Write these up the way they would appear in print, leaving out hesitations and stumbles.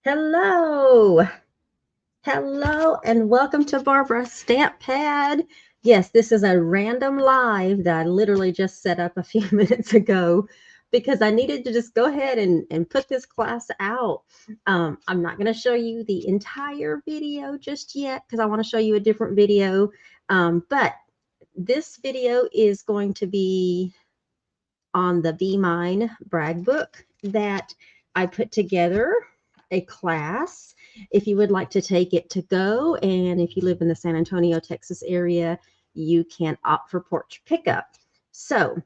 Hello, hello, and welcome to Barbara Stamp Pad. Yes, this is a random live that I literally just set up a few minutes ago because I needed to just go ahead and put this class out. I'm not going to show you the entire video just yet because I want to show you a different video. But this video is going to be on the Be Mine brag book that I put together a class. If you would like to take it to go, and if you live in the San Antonio, Texas area, you can opt for porch pickup. So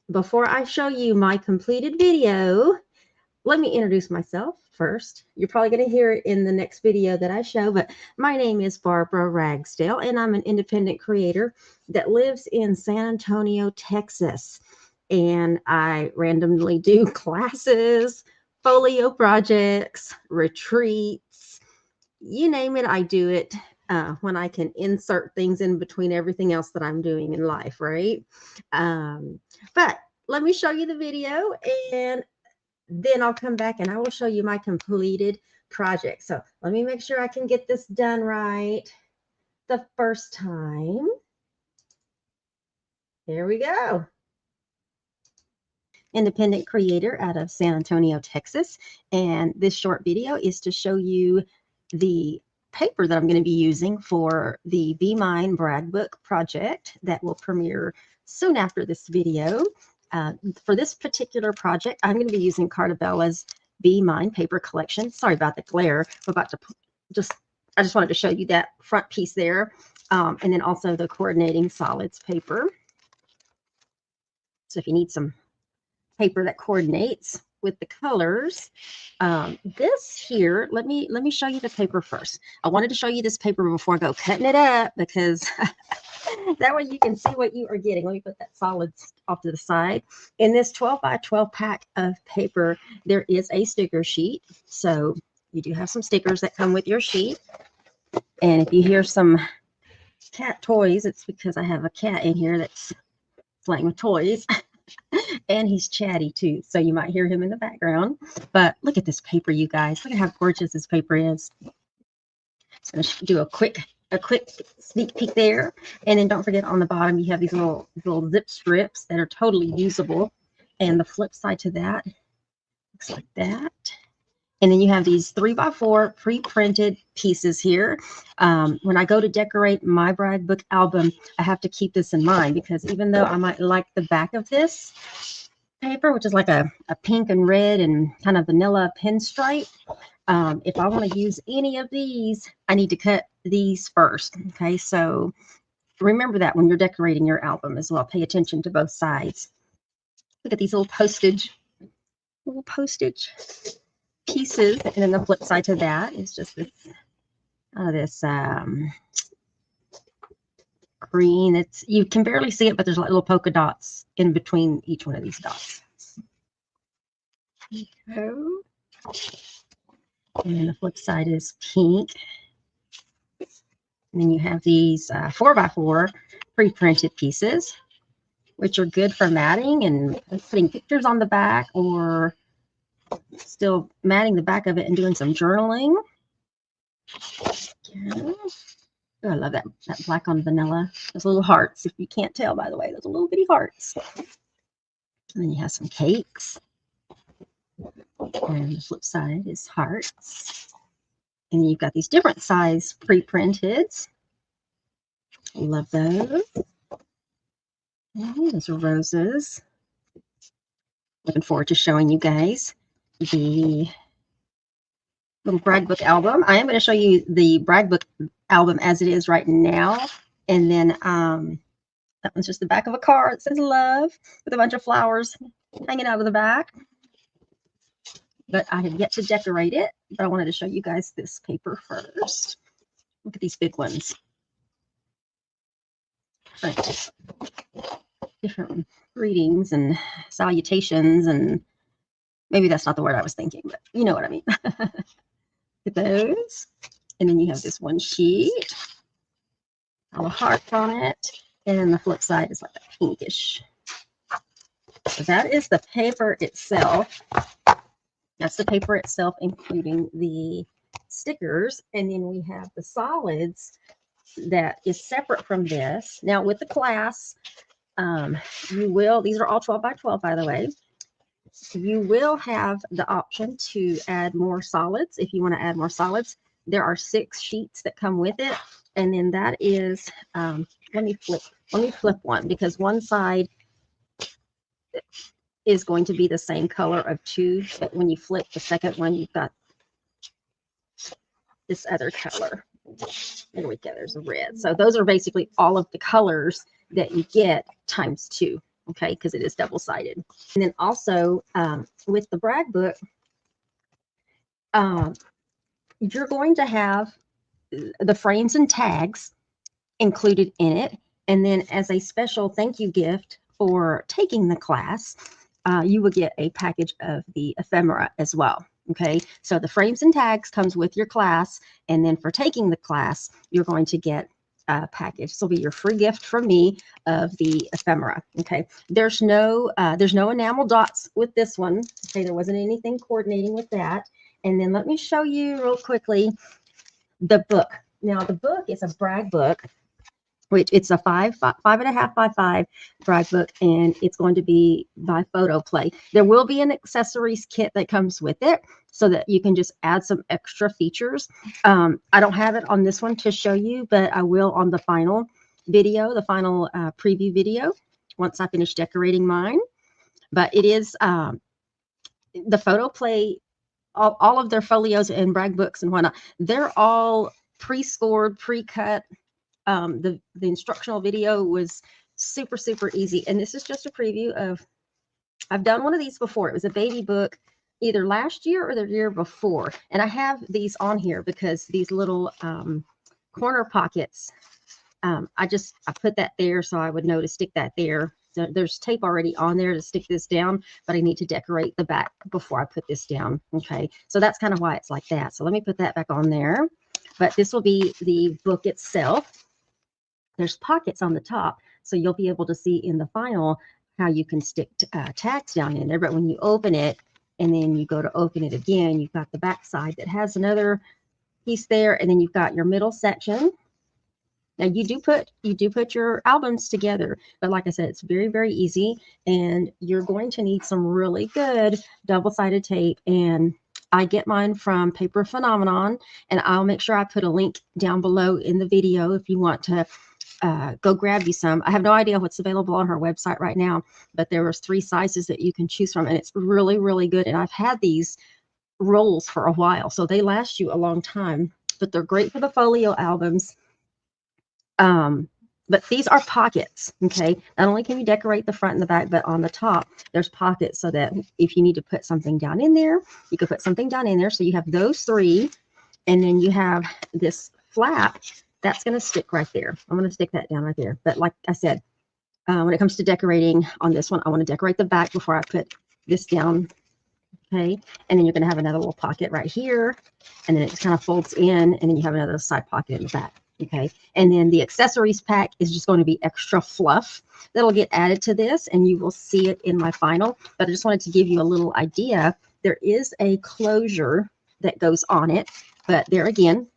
before I show you my completed video, let me introduce myself first. You're probably going to hear it in the next video that I show, but my name is Barbara Ragsdale, and I'm an independent creator that lives in San Antonio, Texas. And I randomly do classes, folio projects, retreats, you name it, I do it when I can insert things in between everything else that I'm doing in life, right? But let me show you the video, and then I'll come back and I will show you my completed project. So let me make sure I can get this done right the first time. There we go. Independent creator out of San Antonio, Texas. And this short video is to show you the paper that I'm going to be using for the Be Mine brag book project that will premiere soon after this video. For this particular project, I'm going to be using Carta Bella's Be Mine paper collection. Sorry about the glare. I'm about to I just wanted to show you that front piece there. And then also the coordinating solids paper. So if you need some paper that coordinates with the colors, this here, let me show you the paper first. I wanted to show you this paper before I go cutting it up because that way you can see what you are getting. Let me put that solids off to the side. In this 12 by 12 pack of paper, there is a sticker sheet. So you do have some stickers that come with your sheet. And if you hear some cat toys, it's because I have a cat in here that's playing with toys. And he's chatty too, so you might hear him in the background. But look at this paper, you guys. Look at how gorgeous this paper is. So I'm going to do a quick sneak peek there. And then don't forget, on the bottom you have these little zip strips that are totally usable. And the flip side to that looks like that. And then you have these 3x4 pre-printed pieces here. When I go to decorate my brag book album, I have to keep this in mind because even though I might like the back of this paper, which is like a pink and red and kind of vanilla pinstripe, if I want to use any of these, I need to cut these first. Okay, so remember that when you're decorating your album as well. Pay attention to both sides. Look at these little postage pieces, and then the flip side to that is just this green. It's, you can barely see it, but there's like little polka dots in between each one of these dots. Okay. And then the flip side is pink. And then you have these 4x4 pre-printed pieces, which are good for matting and putting pictures on the back, or still matting the back of it and doing some journaling. Yeah. Oh, I love that black on vanilla. Those little hearts, if you can't tell, by the way, those are little bitty hearts. And then you have some cakes. And the flip side is hearts. And you've got these different size pre-printed. I love those. And those are roses. Looking forward to showing you guys the little brag book album. I am going to show you the brag book album as it is right now. And then that one's just the back of a card. It says love with a bunch of flowers hanging out of the back. But I have yet to decorate it. But I wanted to show you guys this paper first. Look at these big ones. Different greetings and salutations, and maybe that's not the word I was thinking, but you know what I mean. Look at those. And then you have this one sheet, all the hearts on it, and then the flip side is like a pinkish. So that is the paper itself. That's the paper itself, including the stickers. And then we have the solids that is separate from this. Now with the class, you will, these are all 12 by 12, by the way. You will have the option to add more solids if you want to add more solids. There are 6 sheets that come with it. And then that is, let me flip one, because one side is going to be the same color of 2, but when you flip the second one, you've got this other color. There we go, there's a red. So those are basically all of the colors that you get times 2, okay, because it is double-sided. And then also with the brag book, you're going to have the frames and tags included in it. And then as a special thank you gift for taking the class, you will get a package of the ephemera as well. Okay, so the frames and tags comes with your class, and then for taking the class, you're going to get a package. This will be your free gift from me of the ephemera. Okay, there's no enamel dots with this one. Okay, there wasn't anything coordinating with that. And then let me show you real quickly the book. Now the book is a brag book, which it's a 5.5 by 5 brag book, and it's going to be by Photoplay. There will be an accessories kit that comes with it so that you can just add some extra features. I don't have it on this one to show you, but I will on the final video, the final preview video, once I finish decorating mine. But it is the Photoplay, all of their folios and brag books and whatnot, they're all pre-scored, pre-cut. The instructional video was super easy, and this is just a preview of, I've done one of these before. It was a baby book either last year or the year before, and I have these on here because these little corner pockets, I put that there so I would know to stick that there. So there's tape already on there to stick this down, but I need to decorate the back before I put this down. Okay, so that's kind of why it's like that. So let me put that back on there. But this will be the book itself. There's pockets on the top, so you'll be able to see in the final how you can stick tags down in there. But when you open it and then you go to open it again, you've got the back side that has another piece there, and then you've got your middle section. Now you do put your albums together, but like I said, it's very easy, and you're going to need some really good double-sided tape. And I get mine from Paper Phenomenon, and I'll make sure I put a link down below in the video if you want to go grab you some. I have no idea what's available on her website right now, but there was 3 sizes that you can choose from, and it's really good. And I've had these rolls for a while, so they last you a long time, but they're great for the folio albums. But these are pockets. Okay, not only can you decorate the front and the back, but on the top there's pockets so that if you need to put something down in there, you can put something down in there. So you have those 3, and then you have this flap that's going to stick right there. I'm going to stick that down right there. But like I said, when it comes to decorating on this one, I want to decorate the back before I put this down. Okay, and then you're going to have another little pocket right here, and then it just kind of folds in, and then you have another side pocket in the back. Okay, and then the accessories pack is just going to be extra fluff that'll get added to this, and you will see it in my final. But I just wanted to give you a little idea. There is a closure that goes on it, but there again,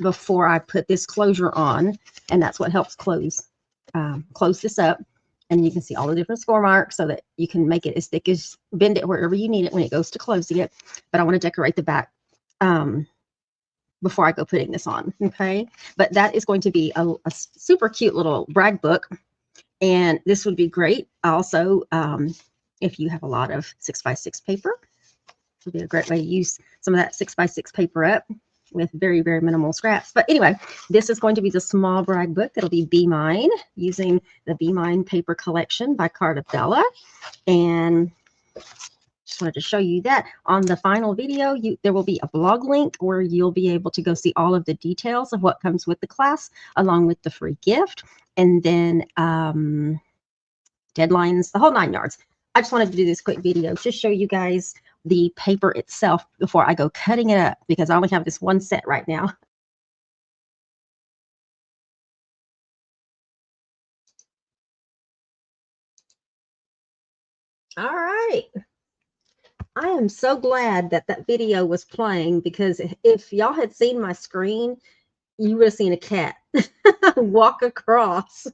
before I put this closure on, and that's what helps close this up. And you can see all the different score marks so that you can make it as thick as, bend it wherever you need it when it goes to closing it. But I want to decorate the back before I go putting this on. Okay, but that is going to be a super cute little brag book, and this would be great also if you have a lot of 6x6 paper. This would be a great way to use some of that 6x6 paper up with very minimal scraps. But anyway, this is going to be the small brag book. It'll be Be Mine, using the Be Mine paper collection by Carta Bella. And just wanted to show you that. On the final video, there will be a blog link where you'll be able to go see all of the details of what comes with the class, along with the free gift, and then deadlines, the whole 9 yards. I just wanted to do this quick video to show you guys the paper itself before I go cutting it up, because I only have this one set right now. All right. I am so glad that that video was playing, because if y'all had seen my screen, you would have seen a cat walk across.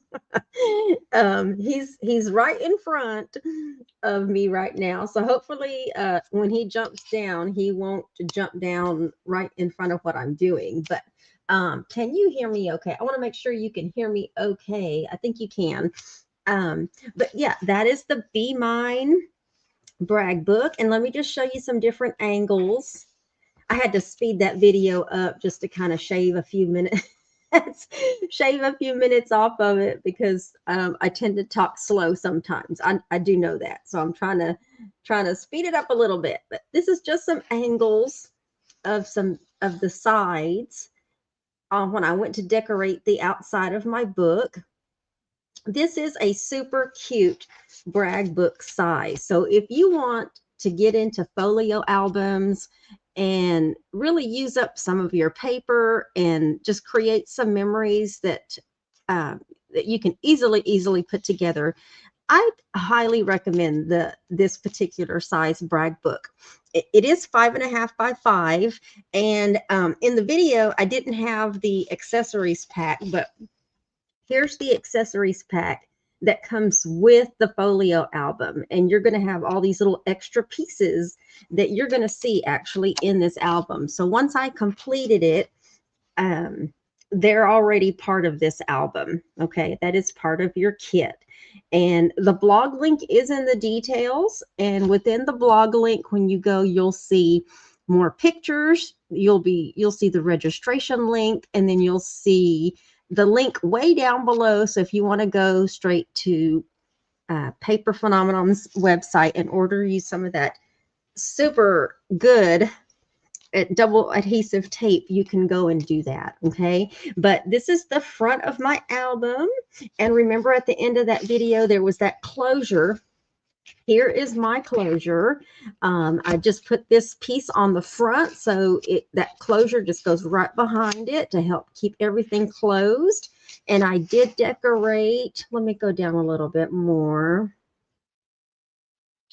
He's right in front of me right now. So hopefully, when he jumps down, he won't jump down right in front of what I'm doing. But can you hear me okay? I want to make sure you can hear me okay. I think you can. But yeah, that is the Be Mine brag book. And let me just show you some different angles. I had to speed that video up just to kind of shave a few minutes. Shave a few minutes off of it, because I tend to talk slow sometimes. I do know that, so I'm trying to speed it up a little bit. But this is just some angles of some of the sides when I went to decorate the outside of my book. This is a super cute brag book size. So if you want to get into folio albums and really use up some of your paper and just create some memories that that you can easily put together, I highly recommend this particular size brag book. It is 5.5 by 5, and in the video I didn't have the accessories pack, but here's the accessories pack that comes with the folio album. And you're going to have all these little extra pieces that you're going to see actually in this album. So once I completed it, they're already part of this album. Okay, that is part of your kit. And the blog link is in the details. And within the blog link, when you go, you'll see more pictures. You'll see the registration link, and then you'll see the link way down below. So if you want to go straight to Paper Phenomenon's website and order you some of that super good double adhesive tape, you can go and do that. Okay, but this is the front of my album. And remember, at the end of that video, there was that closure. Here is my closure. I just put this piece on the front, so that closure just goes right behind it to help keep everything closed. And I did decorate. Let me go down a little bit more.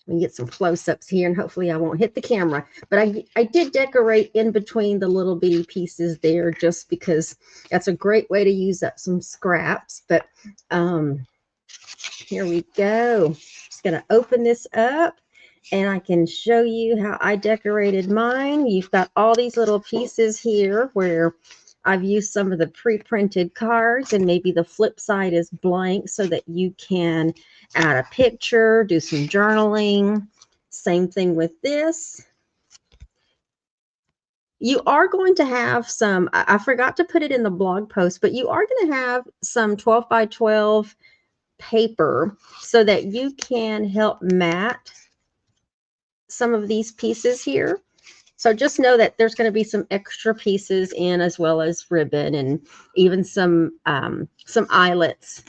Let me get some close-ups here, and hopefully I won't hit the camera. But I did decorate in between the little bitty pieces there, just because that's a great way to use up some scraps. But here we go. Just going to open this up, and I can show you how I decorated mine. You've got all these little pieces here where I've used some of the pre-printed cards, and maybe the flip side is blank so that you can add a picture, do some journaling. Same thing with this. You are going to have some, I forgot to put it in the blog post, but you are going to have some 12 by 12 paper so that you can help mat some of these pieces here. So just know that there's going to be some extra pieces in, as well as ribbon and even some eyelets.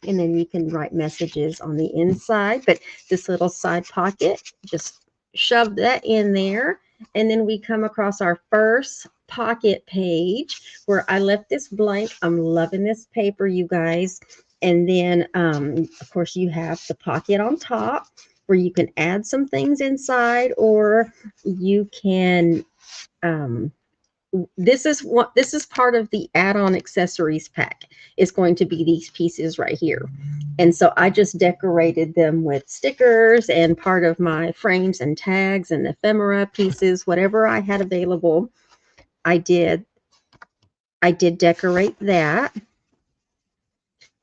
And then you can write messages on the inside. But this little side pocket, just shove that in there. And then we come across our first pocket page where I left this blank. I'm loving this paper, you guys. And then, of course, you have the pocket on top where you can add some things inside, or you can, this is part of the add-on accessories pack. Is going to be these pieces right here. And so I just decorated them with stickers and part of my frames and tags and ephemera pieces, whatever I had available. I did decorate that.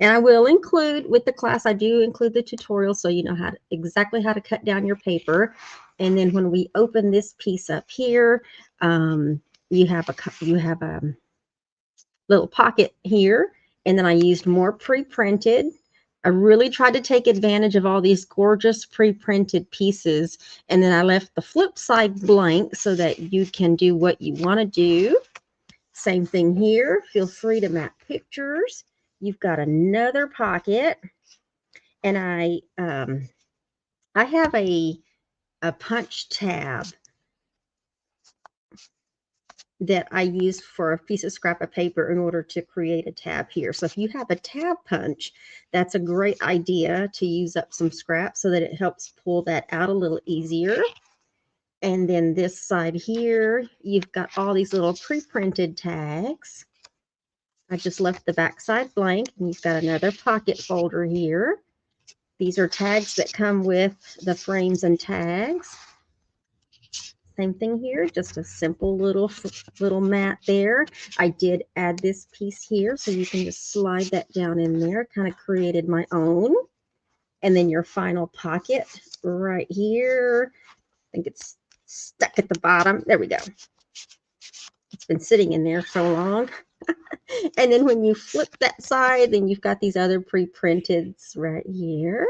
And I will include, with the class, I do include the tutorial so you know exactly how to cut down your paper. And then when we open this piece up here, you have a little pocket here. And then I used more pre-printed. I really tried to take advantage of all these gorgeous pre-printed pieces. And then I left the flip side blank so that you can do what you want to do. Same thing here. Feel free to map pictures. You've got another pocket. And I have a punch tab that I used for a piece of scrap of paper in order to create a tab here. So if you have a tab punch, that's a great idea to use up some scrap so that it helps pull that out a little easier. And then this side here, you've got all these little pre-printed tags. I just left the back side blank, and you've got another pocket folder here. These are tags that come with the frames and tags. Same thing here, just a simple little mat there. I did add this piece here, so you can just slide that down in there. Kind of created my own. And then your final pocket right here. I think it's stuck at the bottom. There we go. It's been sitting in there so long. And then when you flip that side, then you've got these other pre-printeds right here.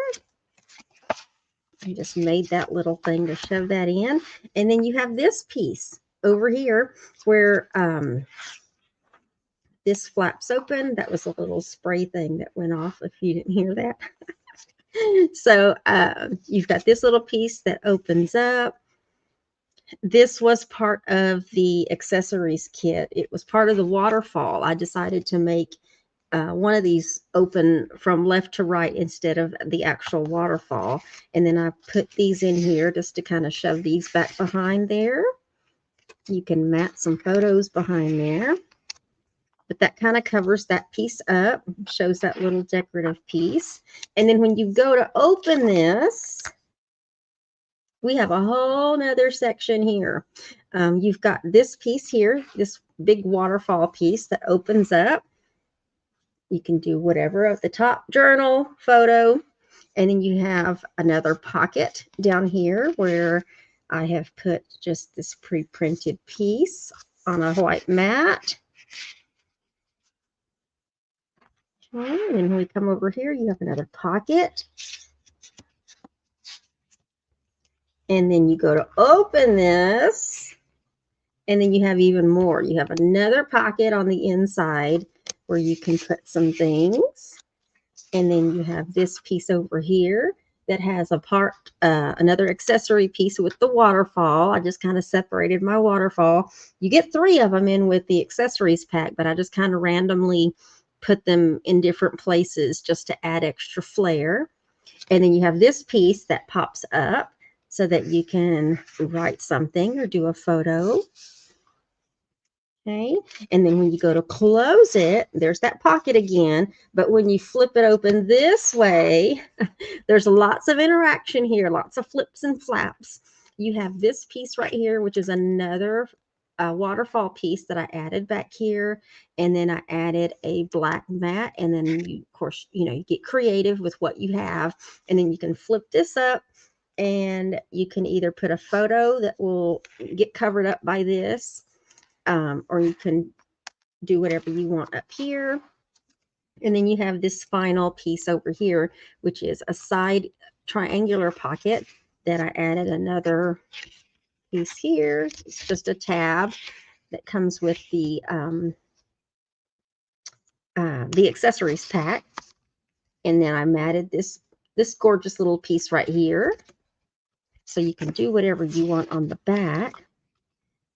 I just made that little thing to shove that in. And then you have this piece over here where this flaps open. That was a little spray thing that went off if you didn't hear that. So you've got this little piece that opens up. This was part of the accessories kit. It was part of the waterfall. I decided to make one of these open from left to right instead of the actual waterfall. And then I put these in here just to kind of shove these back behind there. You can mat some photos behind there. But that kind of covers that piece up, shows that little decorative piece. And then when you go to open this, we have a whole nother section here. You've got this piece here, this big waterfall piece that opens up. You can do whatever at the top, journal, photo, and then you have another pocket down here where I have put just this pre-printed piece on a white mat. Okay, and when we come over here, you have another pocket. And then you go to open this, and then you have even more. You have another pocket on the inside where you can put some things. And then you have this piece over here that has a part, another accessory piece with the waterfall. I just kind of separated my waterfall. You get 3 of them in with the accessories pack, but I just kind of randomly put them in different places just to add extra flair. And then you have this piece that pops up so that you can write something or do a photo. Okay, and then when you go to close it, there's that pocket again. But when you flip it open this way, there's lots of interaction here, lots of flips and flaps. You have this piece right here, which is another waterfall piece that I added back here. And then I added a black mat. And then you, of course, you get creative with what you have. And then you can flip this up and you can either put a photo that will get covered up by this, or you can do whatever you want up here. And then you have this final piece over here, which is a side triangular pocket that I added another piece here. It's just a tab that comes with the accessories pack. And then I matted this gorgeous little piece right here. So you can do whatever you want on the back.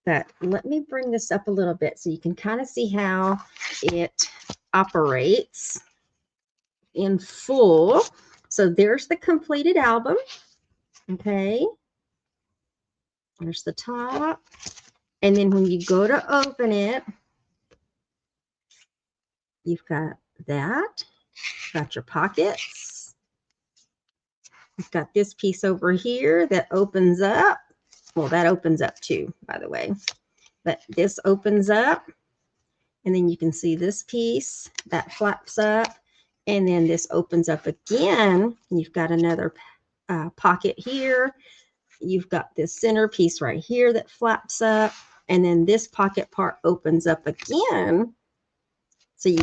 But let me bring this up a little bit so you can kind of see how it operates in full. So there's the completed album. Okay. There's the top. And then when you go to open it, you've got that. Got your pockets. You've got this piece over here that opens up. Well, that opens up too, by the way. But this opens up. And then you can see this piece that flaps up. And then this opens up again. You've got another pocket here. You've got this center piece right here that flaps up. And then this pocket part opens up again. So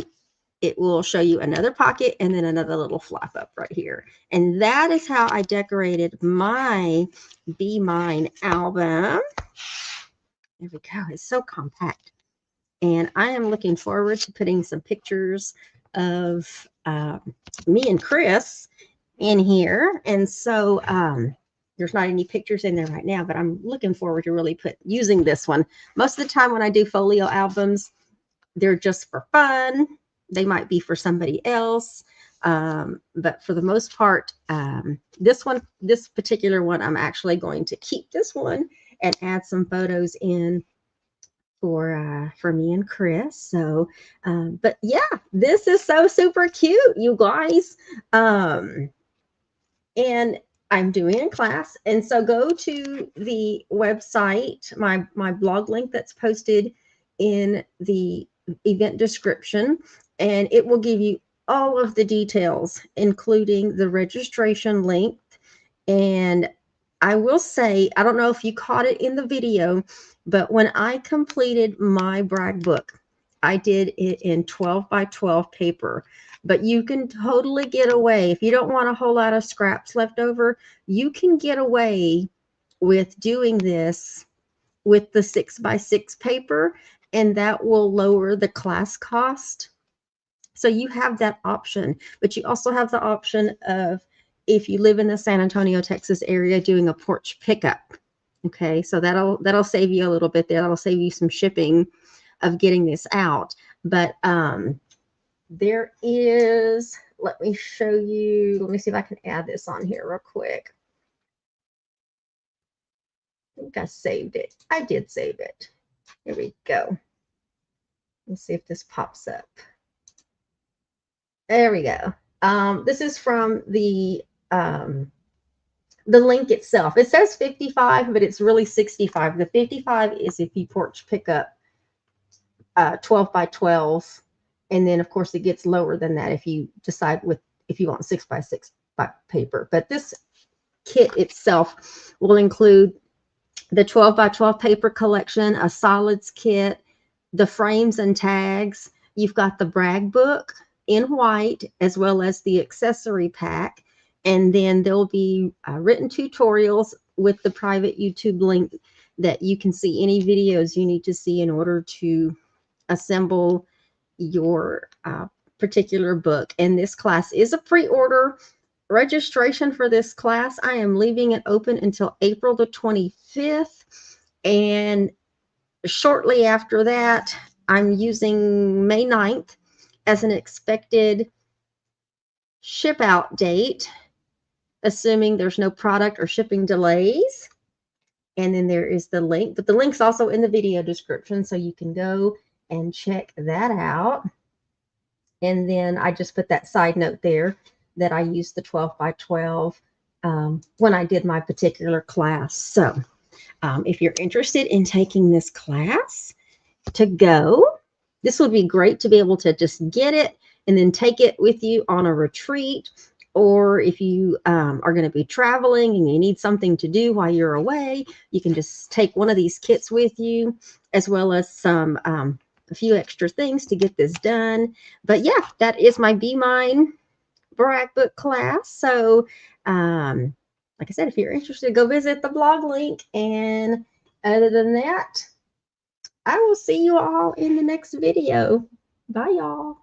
it will show you another pocket and then another little flap up right here. And that is how I decorated my Be Mine album. There we go. It's so compact. And I am looking forward to putting some pictures of me and Chris in here. And so there's not any pictures in there right now, but I'm looking forward to really using this one. Most of the time when I do folio albums, they're just for fun. They might be for somebody else. But for the most part, this particular one, I'm actually going to keep this one and add some photos in for me and Chris. So, but yeah, this is so super cute, you guys. And I'm doing a class. And so go to the website, my blog link that's posted in the event description, and it will give you all of the details, including the registration link. And I will say, I don't know if you caught it in the video, but when I completed my brag book, I did it in 12 by 12 paper. But you can totally get away. If you don't want a whole lot of scraps left over, you can get away with doing this with the 6 by 6 paper, and that will lower the class cost. So you have that option, but you also have the option of, if you live in the San Antonio, Texas area, doing a porch pickup. Okay, so that'll save you a little bit there. That'll save you some shipping of getting this out. But there is, let me show you, let me see if I can add this on here real quick. I think I saved it. I did save it. Here we go. Let's see if this pops up. There we go. This is from the link itself. It says 55, but it's really 65. The 55 is if you porch pick up 12 by 12. And then, of course, it gets lower than that if you decide if you want 6 by 6 by paper. But this kit itself will include the 12 by 12 paper collection, a solids kit, the frames and tags. You've got the brag book in white, as well as the accessory pack. And then there'll be written tutorials with the private YouTube link that you can see any videos you need to see in order to assemble your particular book. And this class is a pre-order. Registration for this class, I am leaving it open until April the 25th. And shortly after that, I'm using May 9th as an expected ship out date, assuming there's no product or shipping delays. And then there is the link, but the link's also in the video description, so you can go and check that out. And then I just put that side note there that I used the 12 by 12 when I did my particular class. So if you're interested in taking this class to go, this would be great to be able to just get it and then take it with you on a retreat. Or if you are going to be traveling and you need something to do while you're away, you can just take one of these kits with you, as well as some a few extra things to get this done. But yeah, that is my Be Mine brag book class. So like I said, if you're interested, go visit the blog link. And other than that, I will see you all in the next video. Bye, y'all.